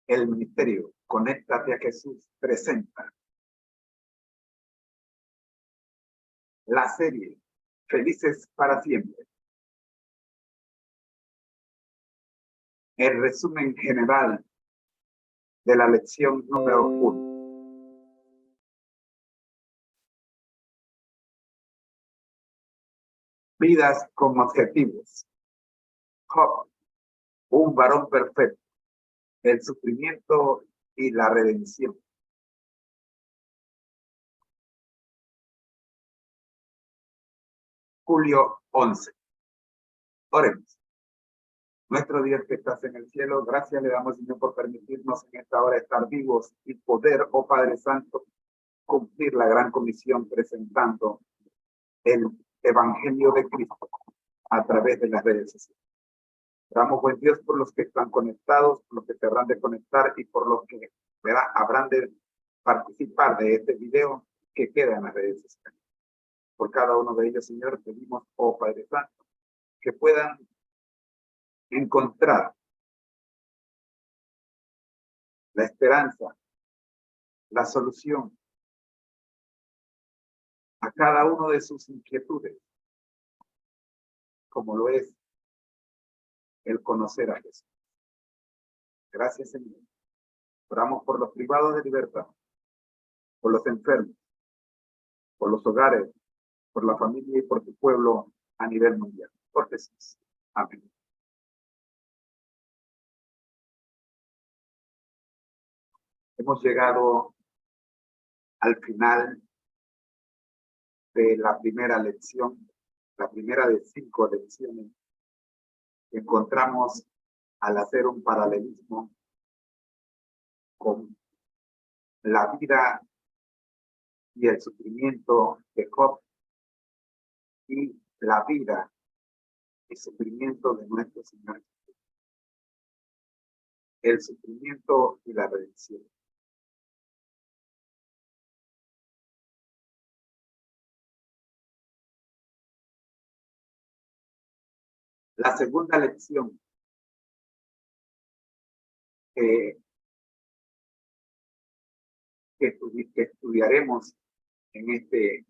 El ministerio Conéctate a Jesús presenta la serie Felices para Siempre. El resumen general de la lección número 1. Vidas con objetivos. Job, un varón perfecto. El sufrimiento y la redención. Julio 11. Oremos. Nuestro Dios que estás en el cielo, gracias le damos, Señor, por permitirnos en esta hora estar vivos y poder, oh Padre Santo, cumplir la gran comisión presentando el Evangelio de Cristo a través de las redes sociales. Damos buen Dios por los que están conectados, por los que se habrán de conectar y por los que habrán de participar de este video que queda en las redes sociales. Por cada uno de ellos, Señor, pedimos, oh Padre Santo, que puedan encontrar la esperanza, la solución a cada uno de sus inquietudes, como lo es el conocer a Jesús. Gracias, Señor. Oramos por los privados de libertad, por los enfermos, por los hogares, por la familia y por tu pueblo a nivel mundial. Por Jesús. Amén. Hemos llegado al final de la primera lección, la primera de 5 lecciones que encontramos al hacer un paralelismo con la vida y el sufrimiento de Job y la vida y sufrimiento de nuestro Señor Jesús. El sufrimiento y la redención. La segunda lección que estudiaremos en este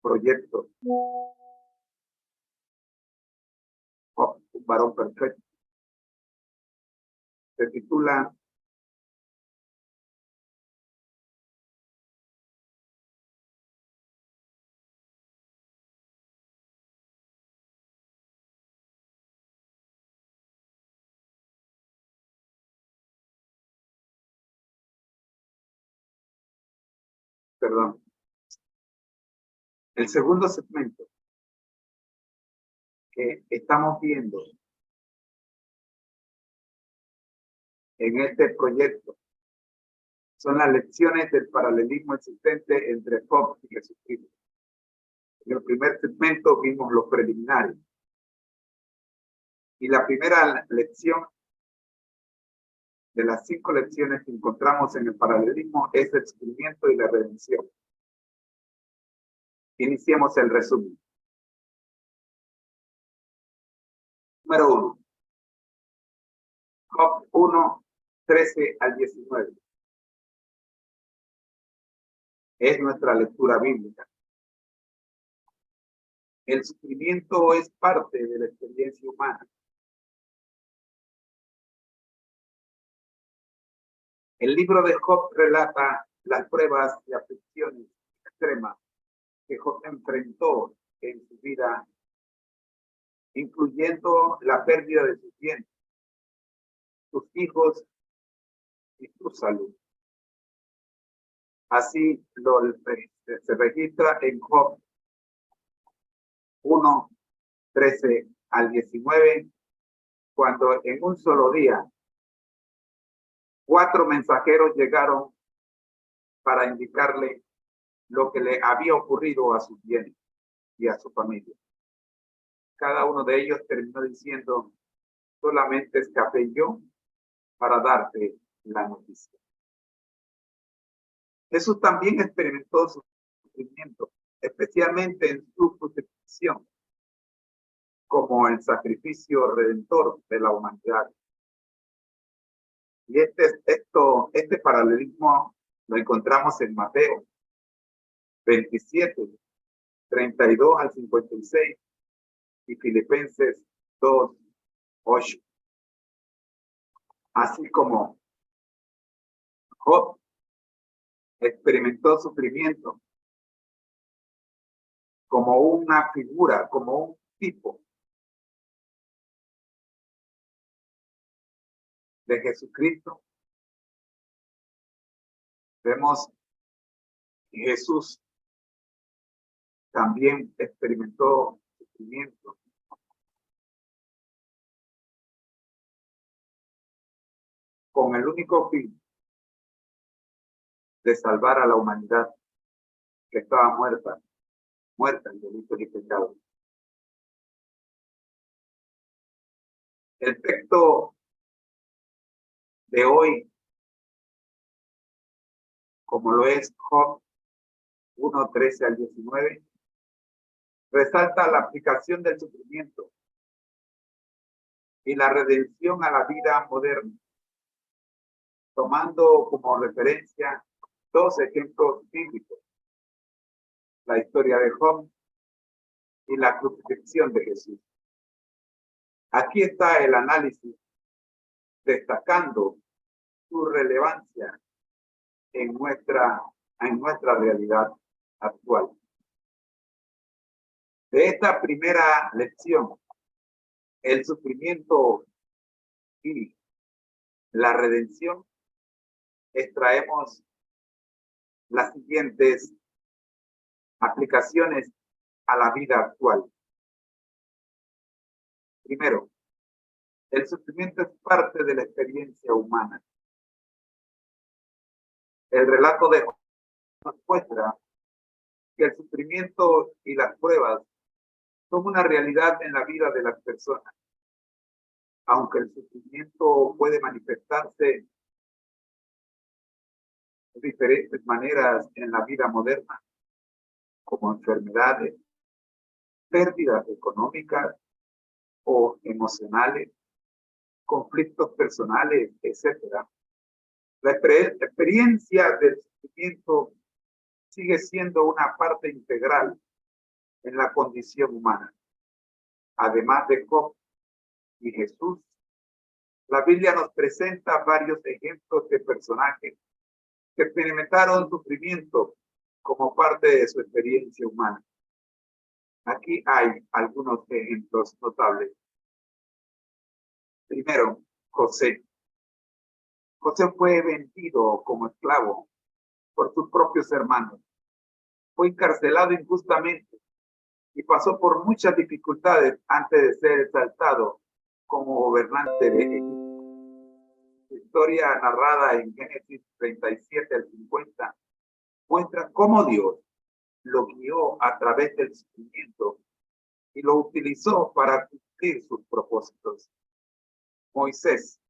proyecto, un varón perfecto, se titula el segundo segmento que estamos viendo en este proyecto son las lecciones del paralelismo existente entre Job y Jesucristo. En el primer segmento vimos los preliminares. Y la primera lección de las 5 lecciones que encontramos en el paralelismo es el sufrimiento y la redención. Iniciemos el resumen. Número 1. Job 1, 13 al 19. Es nuestra lectura bíblica. El sufrimiento es parte de la experiencia humana. El libro de Job relata las pruebas y aflicciones extremas que Job enfrentó en su vida, incluyendo la pérdida de sus bienes, sus hijos y su salud. Así se registra en Job 1, 13 al 19, cuando en un solo día 4 mensajeros llegaron para indicarle lo que le había ocurrido a sus bienes y a su familia. Cada uno de ellos terminó diciendo: solamente escapé yo para darte la noticia. Jesús también experimentó su sufrimiento, especialmente en su crucifixión. como el sacrificio redentor de la humanidad. Y este paralelismo lo encontramos en Mateo 27, 32 al 56 y Filipenses 2, 8. Así como Job experimentó sufrimiento como una figura, como un tipo de Jesucristo, vemos que Jesús también experimentó sufrimiento con el único fin de salvar a la humanidad que estaba muerta en delitos y pecados. El texto de hoy, como lo es Job 1, 13 al 19, resalta la aplicación del sufrimiento y la redención a la vida moderna, tomando como referencia dos ejemplos bíblicos: la historia de Job y la crucifixión de Jesús. Aquí está el análisis destacando su relevancia en nuestra realidad actual. De esta primera lección, el sufrimiento y la redención, extraemos las siguientes aplicaciones a la vida actual. Primero, el sufrimiento es parte de la experiencia humana. El relato de Job nos muestra que el sufrimiento y las pruebas son una realidad en la vida de las personas. Aunque el sufrimiento puede manifestarse de diferentes maneras en la vida moderna, como enfermedades, pérdidas económicas o emocionales, conflictos personales, etc. La experiencia del sufrimiento sigue siendo una parte integral en la condición humana. Además de Job y Jesús, la Biblia nos presenta varios ejemplos de personajes que experimentaron sufrimiento como parte de su experiencia humana. Aquí hay algunos ejemplos notables. Primero, José. José fue vendido como esclavo por sus propios hermanos. Fue encarcelado injustamente y pasó por muchas dificultades antes de ser exaltado como gobernante de Egipto. Su historia, narrada en Génesis 37 al 50, muestra cómo Dios lo guió a través del sufrimiento y lo utilizó para cumplir sus propósitos. Moisés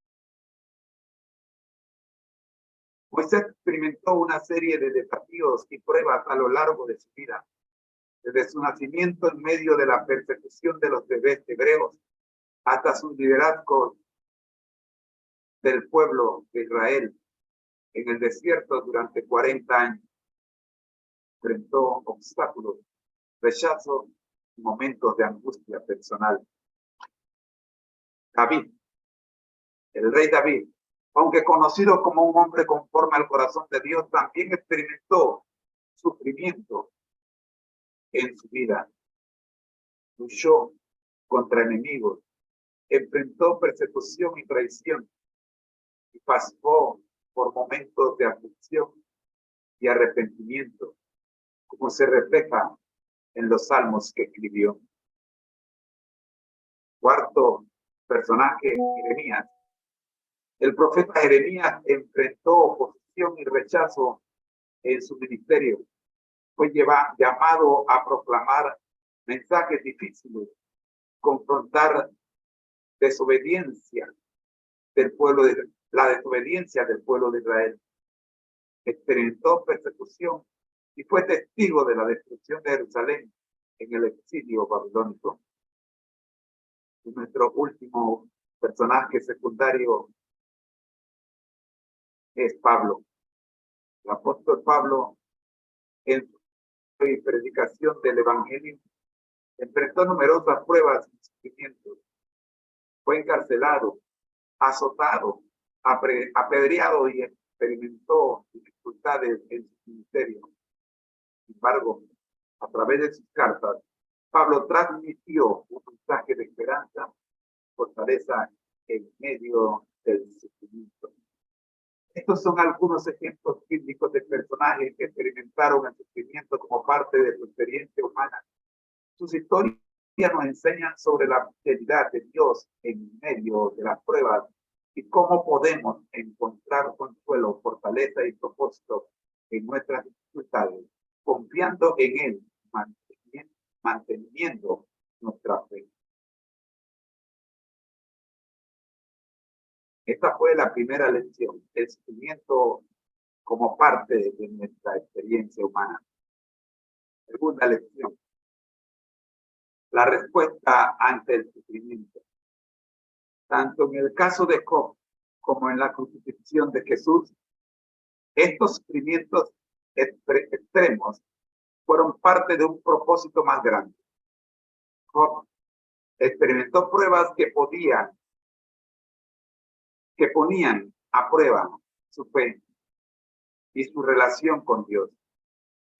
experimentó una serie de desafíos y pruebas a lo largo de su vida. Desde su nacimiento en medio de la persecución de los bebés hebreos hasta su liderazgo del pueblo de Israel en el desierto durante 40 años. Enfrentó obstáculos, rechazo y momentos de angustia personal. David, el rey David, aunque conocido como un hombre conforme al corazón de Dios, también experimentó sufrimiento en su vida. Luchó contra enemigos, enfrentó persecución y traición y pasó por momentos de aflicción y arrepentimiento, como se refleja en los salmos que escribió. Cuarto personaje, Jeremías. El profeta Jeremías enfrentó oposición y rechazo en su ministerio. Fue llamado a proclamar mensajes difíciles, confrontar la desobediencia del pueblo de Israel. Experimentó persecución y fue testigo de la destrucción de Jerusalén en el exilio babilónico. Y nuestro último personaje secundario es Pablo. El apóstol Pablo, en su predicación del Evangelio, enfrentó numerosas pruebas y sufrimientos. Fue encarcelado, azotado, apedreado y experimentó dificultades en su ministerio. Sin embargo, a través de sus cartas, Pablo transmitió un mensaje de esperanza, fortaleza en medio del sufrimiento. Estos son algunos ejemplos bíblicos de personajes que experimentaron el sufrimiento como parte de su experiencia humana. Sus historias nos enseñan sobre la fidelidad de Dios en medio de las pruebas y cómo podemos encontrar consuelo, fortaleza y propósito en nuestras dificultades, confiando en Él, manteniendo nuestra fe. Esta fue la primera lección, el sufrimiento como parte de nuestra experiencia humana. Segunda lección, la respuesta ante el sufrimiento. Tanto en el caso de Job como en la crucifixión de Jesús, estos sufrimientos extremos fueron parte de un propósito más grande. Job experimentó pruebas que ponían a prueba su fe y su relación con Dios.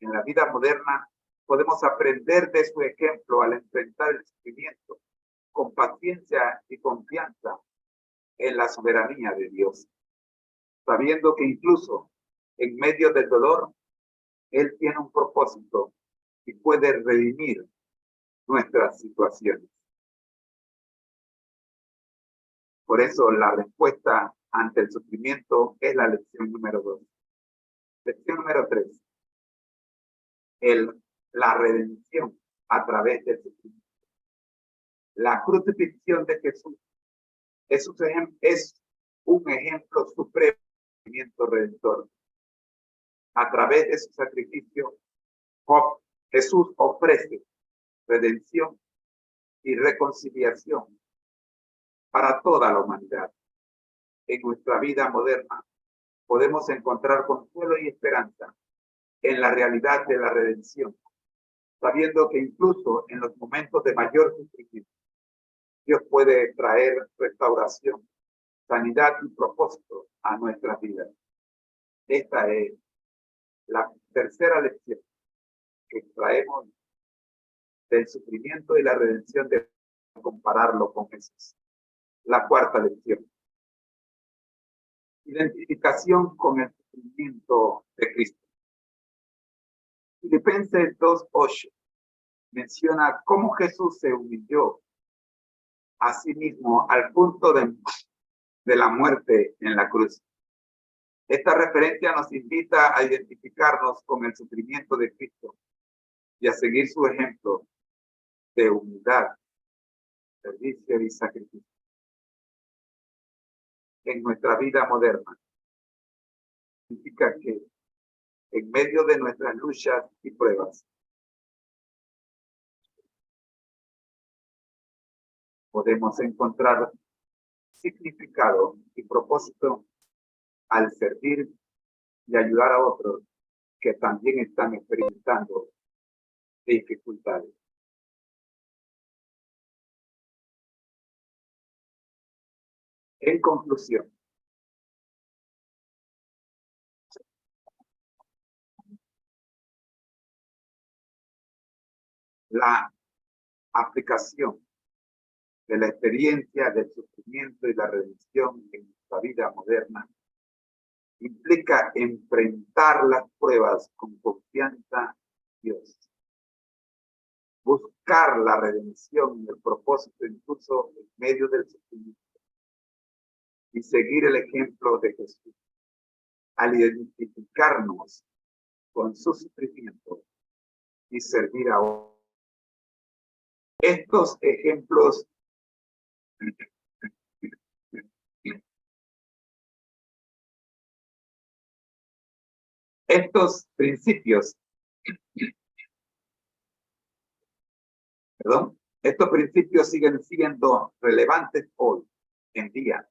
En la vida moderna podemos aprender de su ejemplo al enfrentar el sufrimiento con paciencia y confianza en la soberanía de Dios, sabiendo que incluso en medio del dolor, Él tiene un propósito y puede redimir nuestras situaciones. Por eso la respuesta ante el sufrimiento es la lección número 2. Lección número 3. La redención a través del sufrimiento. La crucifixión de Jesús es un ejemplo supremo de sufrimiento redentor. A través de su sacrificio, Jesús ofrece redención y reconciliación para toda la humanidad. En nuestra vida moderna podemos encontrar consuelo y esperanza en la realidad de la redención, sabiendo que incluso en los momentos de mayor sufrimiento, Dios puede traer restauración, sanidad y propósito a nuestras vidas. Esta es la tercera lección que traemos del sufrimiento y la redención de compararlo con Jesús. La cuarta lección. Identificación con el sufrimiento de Cristo. Filipenses 2:8 menciona cómo Jesús se humilló a sí mismo al punto de la muerte en la cruz. Esta referencia nos invita a identificarnos con el sufrimiento de Cristo y a seguir su ejemplo de humildad, servicio y sacrificio. En nuestra vida moderna, significa que en medio de nuestras luchas y pruebas, podemos encontrar significado y propósito al servir y ayudar a otros que también están experimentando dificultades. En conclusión, la aplicación de la experiencia del sufrimiento y la redención en nuestra vida moderna implica enfrentar las pruebas con confianza en Dios, buscar la redención y el propósito incluso en medio del sufrimiento y seguir el ejemplo de Jesús al identificarnos con su sufrimiento y servir a otros. Estos ejemplos estos principios, Estos principios siguen siendo relevantes hoy en día,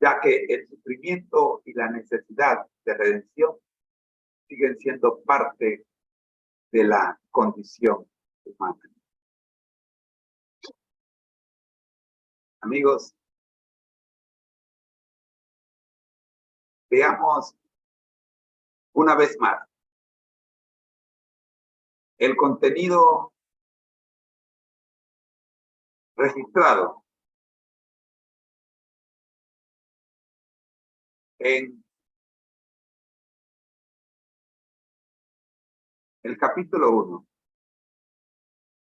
ya que el sufrimiento y la necesidad de redención siguen siendo parte de la condición humana. Amigos, veamos una vez más el contenido registrado en el capítulo 1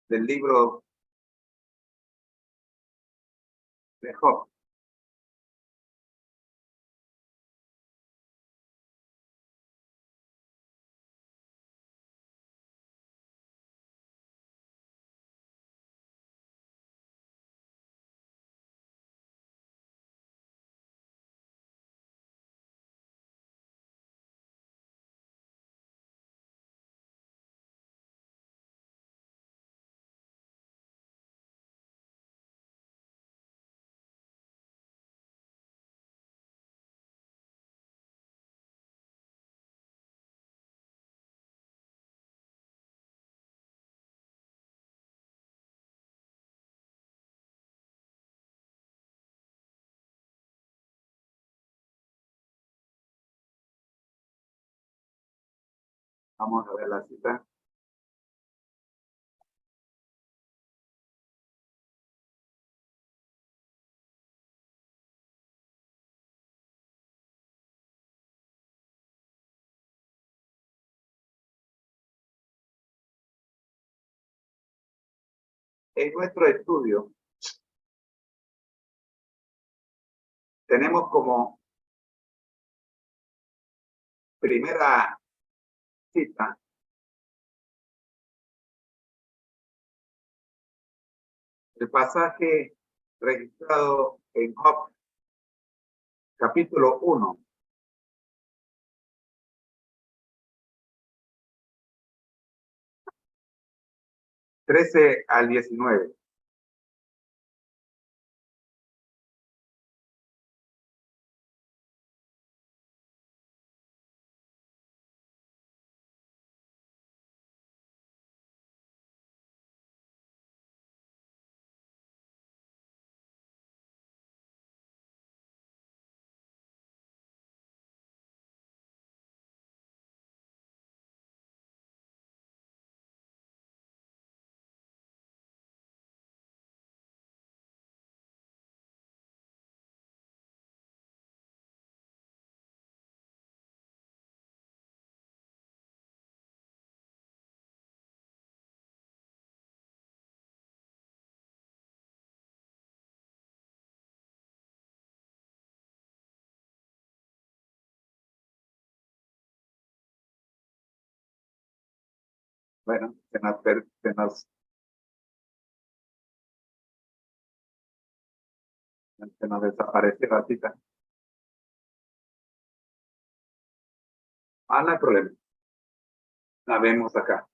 del libro de Job. Vamos a ver la cita. En nuestro estudio tenemos como primera cita el pasaje registrado en Job, capítulo 1, 13 al 19. Bueno, se nos desaparece la cita. Ah, no hay problema. La vemos acá.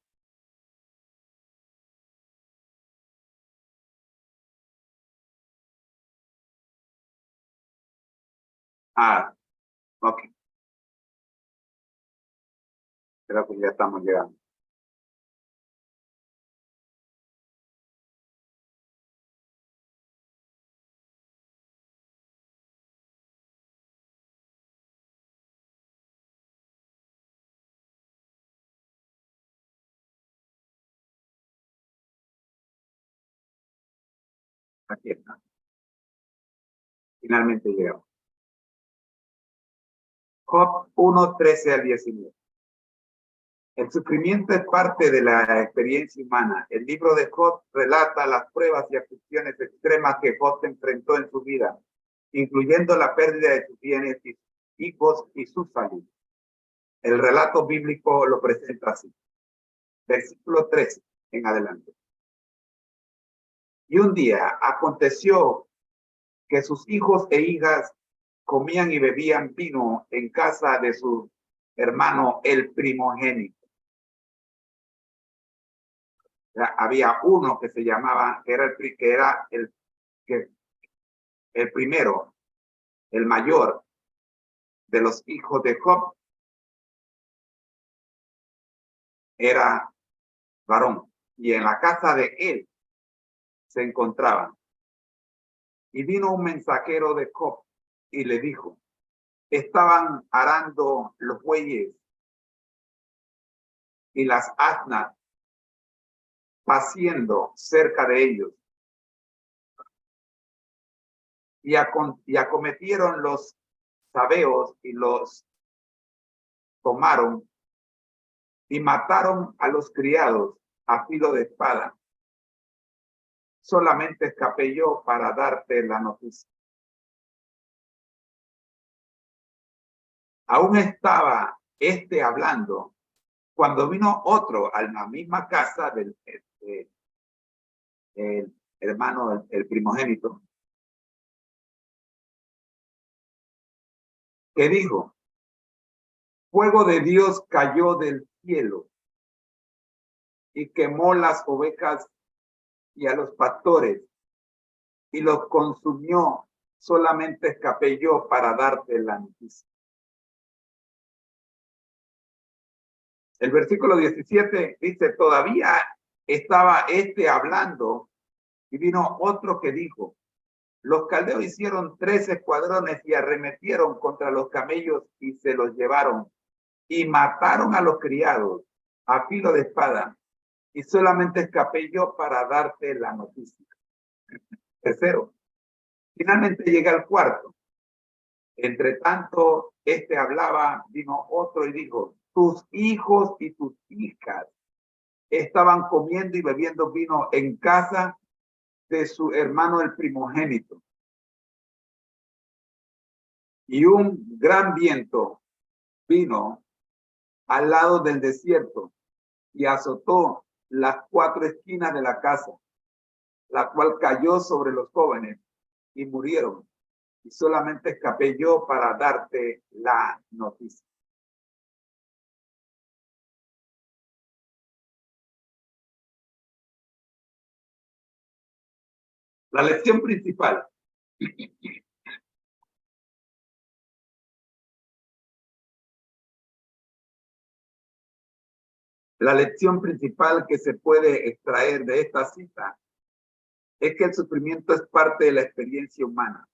Ah, ok. Creo que ya estamos llegando. Aquí está. Finalmente llegamos. Job 1, 13 al 19. El sufrimiento es parte de la experiencia humana. El libro de Job relata las pruebas y aflicciones extremas que Job enfrentó en su vida, incluyendo la pérdida de sus bienes, y hijos y su salud. El relato bíblico lo presenta así. Versículo 13 en adelante. Y un día aconteció que sus hijos e hijas comían y bebían vino en casa de su hermano el primogénito. Había uno que se llamaba, que era el primero, el mayor de los hijos de Job, era varón, y en la casa de él se encontraban. Y vino un mensajero de Job y le dijo, estaban arando los bueyes y las asnas paciendo cerca de ellos. Y acometieron los sabeos y los tomaron y mataron a los criados a filo de espada. Solamente escapé yo para darte la noticia. Aún estaba hablando cuando vino otro a la misma casa del el hermano, el primogénito, que dijo, fuego de Dios cayó del cielo y quemó las ovejas y a los pastores y los consumió. Solamente escapé yo para darte la noticia. El versículo 17 dice, todavía estaba hablando y vino otro que dijo, los caldeos hicieron 3 escuadrones y arremetieron contra los camellos y se los llevaron y mataron a los criados a filo de espada y solamente escapé yo para darte la noticia. Tercero, finalmente llega al cuarto. Entre tanto, hablaba, vino otro y dijo, tus hijos y tus hijas estaban comiendo y bebiendo vino en casa de su hermano el primogénito. Y un gran viento vino al lado del desierto y azotó las 4 esquinas de la casa, la cual cayó sobre los jóvenes y murieron. Y solamente escapé yo para darte la noticia. La lección principal. La lección principal que se puede extraer de esta cita es que el sufrimiento es parte de la experiencia humana.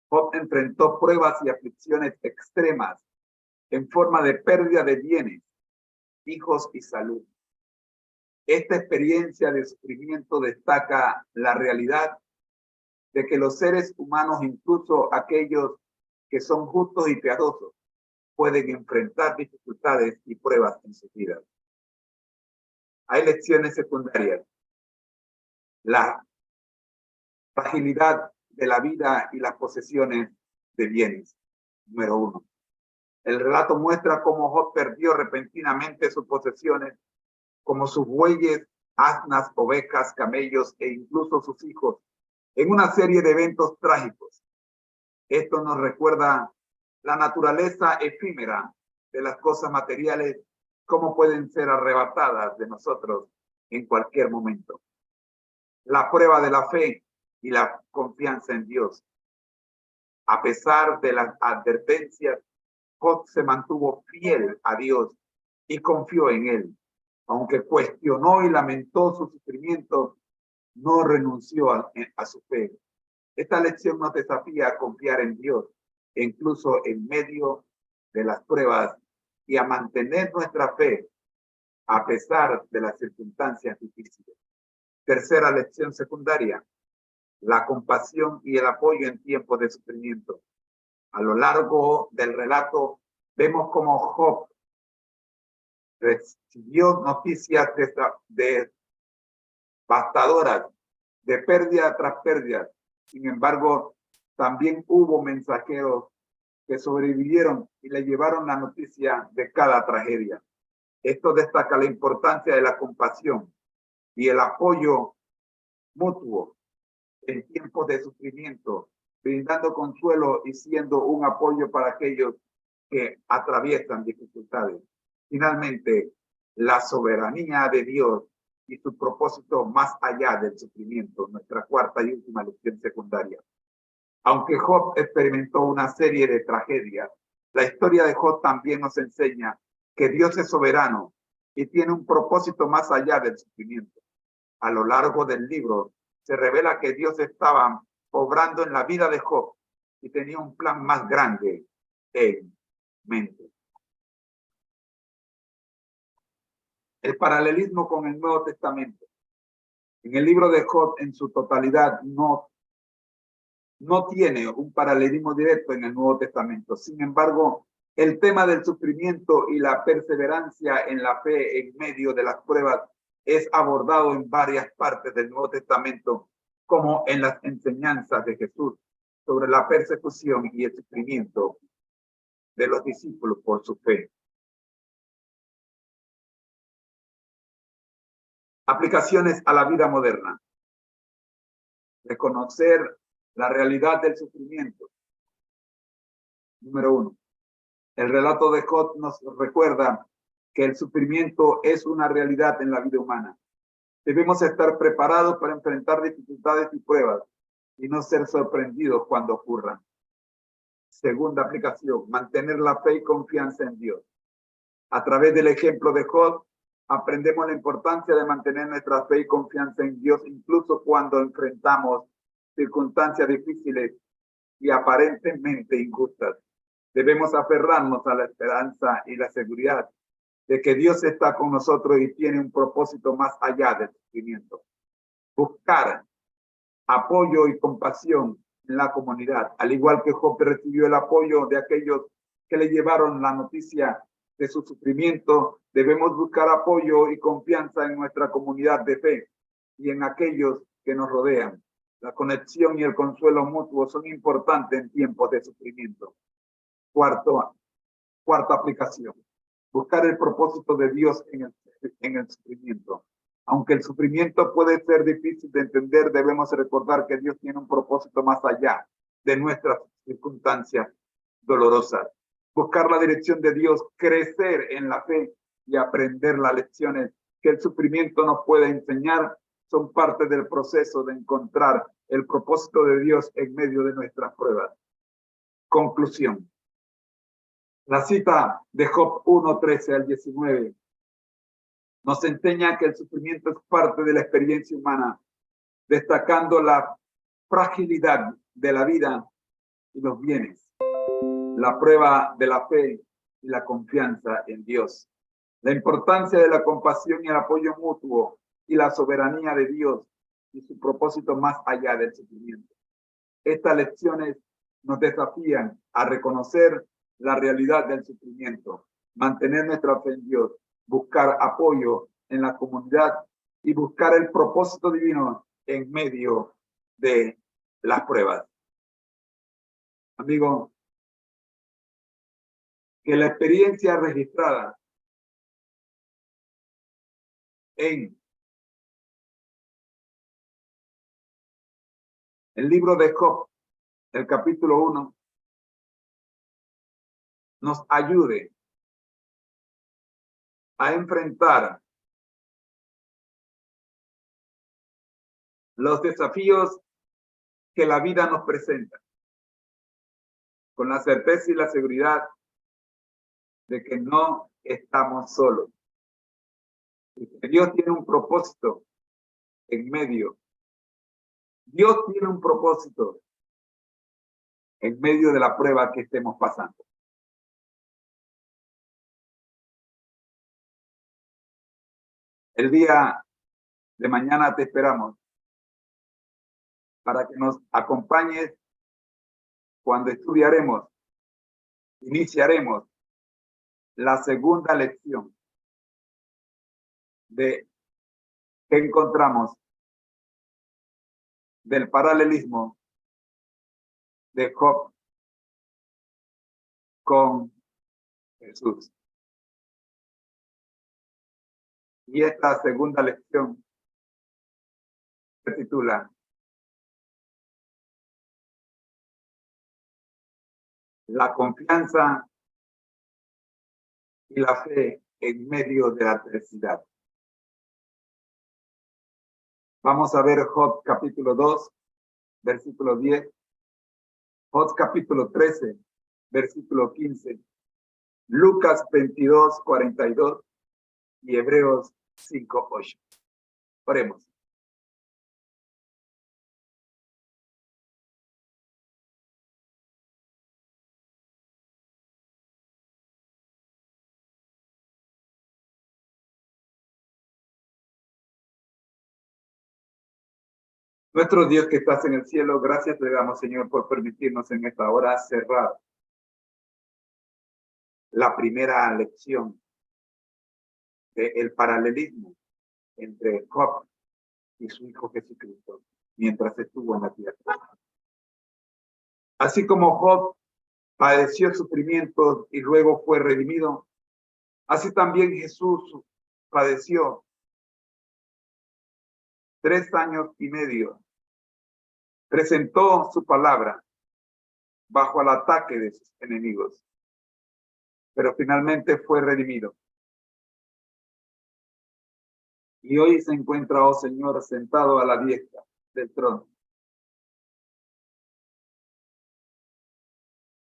Job enfrentó pruebas y aflicciones extremas en forma de pérdida de bienes, hijos y salud. Esta experiencia de sufrimiento destaca la realidad de que los seres humanos, incluso aquellos que son justos y piadosos, pueden enfrentar dificultades y pruebas en su vida. Hay lecciones secundarias. La fragilidad de la vida y las posesiones de bienes. Número 1. El relato muestra cómo Job perdió repentinamente sus posesiones, como sus bueyes, asnas, ovejas, camellos e incluso sus hijos, en una serie de eventos trágicos. Esto nos recuerda la naturaleza efímera de las cosas materiales, cómo pueden ser arrebatadas de nosotros en cualquier momento. La prueba de la fe y la confianza en Dios. A pesar de las advertencias, Job se mantuvo fiel a Dios y confió en él. Aunque cuestionó y lamentó su sufrimiento, no renunció a su fe. Esta lección nos desafía a confiar en Dios, incluso en medio de las pruebas, y a mantener nuestra fe a pesar de las circunstancias difíciles. Tercera lección secundaria, la compasión y el apoyo en tiempos de sufrimiento. A lo largo del relato vemos cómo Job recibió noticias devastadoras, de pérdida tras pérdida. Sin embargo, también hubo mensajeros que sobrevivieron y le llevaron la noticia de cada tragedia. Esto destaca la importancia de la compasión y el apoyo mutuo en tiempos de sufrimiento, brindando consuelo y siendo un apoyo para aquellos que atraviesan dificultades. Finalmente, la soberanía de Dios y su propósito más allá del sufrimiento, nuestra cuarta y última lección secundaria. Aunque Job experimentó una serie de tragedias, la historia de Job también nos enseña que Dios es soberano y tiene un propósito más allá del sufrimiento. A lo largo del libro se revela que Dios estaba obrando en la vida de Job y tenía un plan más grande en mente. El paralelismo con el Nuevo Testamento. En el libro de Job en su totalidad no tiene un paralelismo directo en el Nuevo Testamento. Sin embargo, el tema del sufrimiento y la perseverancia en la fe en medio de las pruebas es abordado en varias partes del Nuevo Testamento, como en las enseñanzas de Jesús sobre la persecución y el sufrimiento de los discípulos por su fe. Aplicaciones a la vida moderna. Reconocer la realidad del sufrimiento. Número 1. El relato de Job nos recuerda que el sufrimiento es una realidad en la vida humana. Debemos estar preparados para enfrentar dificultades y pruebas y no ser sorprendidos cuando ocurran. Segunda aplicación, mantener la fe y confianza en Dios. A través del ejemplo de Job, aprendemos la importancia de mantener nuestra fe y confianza en Dios, incluso cuando enfrentamos circunstancias difíciles y aparentemente injustas. Debemos aferrarnos a la esperanza y la seguridad de que Dios está con nosotros y tiene un propósito más allá del sufrimiento. Buscar apoyo y compasión en la comunidad, al igual que Job recibió el apoyo de aquellos que le llevaron la noticia de su sufrimiento. Debemos buscar apoyo y confianza en nuestra comunidad de fe y en aquellos que nos rodean. La conexión y el consuelo mutuo son importantes en tiempos de sufrimiento. Cuarta aplicación. Buscar el propósito de Dios en el sufrimiento. Aunque el sufrimiento puede ser difícil de entender, debemos recordar que Dios tiene un propósito más allá de nuestras circunstancias dolorosas. Buscar la dirección de Dios, crecer en la fe y aprender las lecciones que el sufrimiento nos puede enseñar son parte del proceso de encontrar el propósito de Dios en medio de nuestras pruebas. Conclusión. La cita de Job 1:13 al 19 nos enseña que el sufrimiento es parte de la experiencia humana, destacando la fragilidad de la vida y los bienes, la prueba de la fe y la confianza en Dios, la importancia de la compasión y el apoyo mutuo y la soberanía de Dios y su propósito más allá del sufrimiento. Estas lecciones nos desafían a reconocer la realidad del sufrimiento, mantener nuestra fe en Dios, buscar apoyo en la comunidad y buscar el propósito divino en medio de las pruebas. Amigo, que la experiencia registrada en el libro de Job, el capítulo 1, nos ayude a enfrentar los desafíos que la vida nos presenta, con la certeza y la seguridad de que no estamos solos. Y que Dios tiene un propósito en medio. Dios tiene un propósito en medio de la prueba que estemos pasando. El día de mañana te esperamos para que nos acompañes cuando iniciaremos la segunda lección de que encontramos del paralelismo de Job con Jesús. Y esta segunda lección se titula La confianza y la fe en medio de la adversidad. Vamos a ver Job capítulo 2, versículo 10. Job capítulo 13, versículo 15. Lucas 22, 42 y Hebreos 5, 8. Oremos. Nuestro Dios que estás en el cielo, gracias te damos, Señor, por permitirnos en esta hora cerrar la primera lección del paralelismo entre Job y su Hijo Jesucristo mientras estuvo en la tierra. Así como Job padeció sufrimientos y luego fue redimido, así también Jesús padeció 3 años y medio. Presentó su palabra bajo el ataque de sus enemigos, pero finalmente fue redimido. Y hoy se encuentra, oh Señor, sentado a la diestra del trono,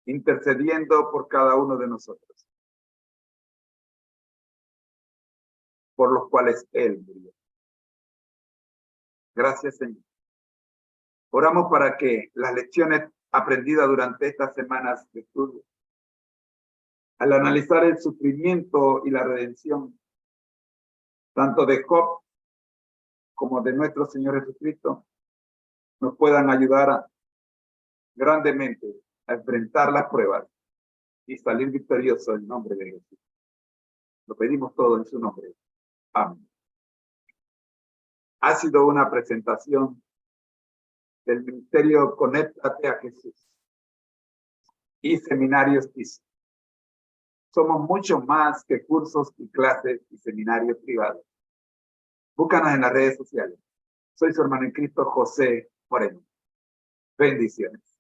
intercediendo por cada uno de nosotros, por los cuales Él murió. Gracias, Señor. Oramos para que las lecciones aprendidas durante estas semanas de estudio, al analizar el sufrimiento y la redención, tanto de Job como de nuestro Señor Jesucristo, nos puedan ayudar grandemente a enfrentar las pruebas y salir victoriosos en nombre de Jesús. Lo pedimos todo en su nombre. Amén. Ha sido una presentación del Ministerio Conéctate a Jesús y Seminarios PISA. Somos mucho más que cursos y clases y seminarios privados. Búscanos en las redes sociales. Soy su hermano en Cristo, José Moreno. Bendiciones.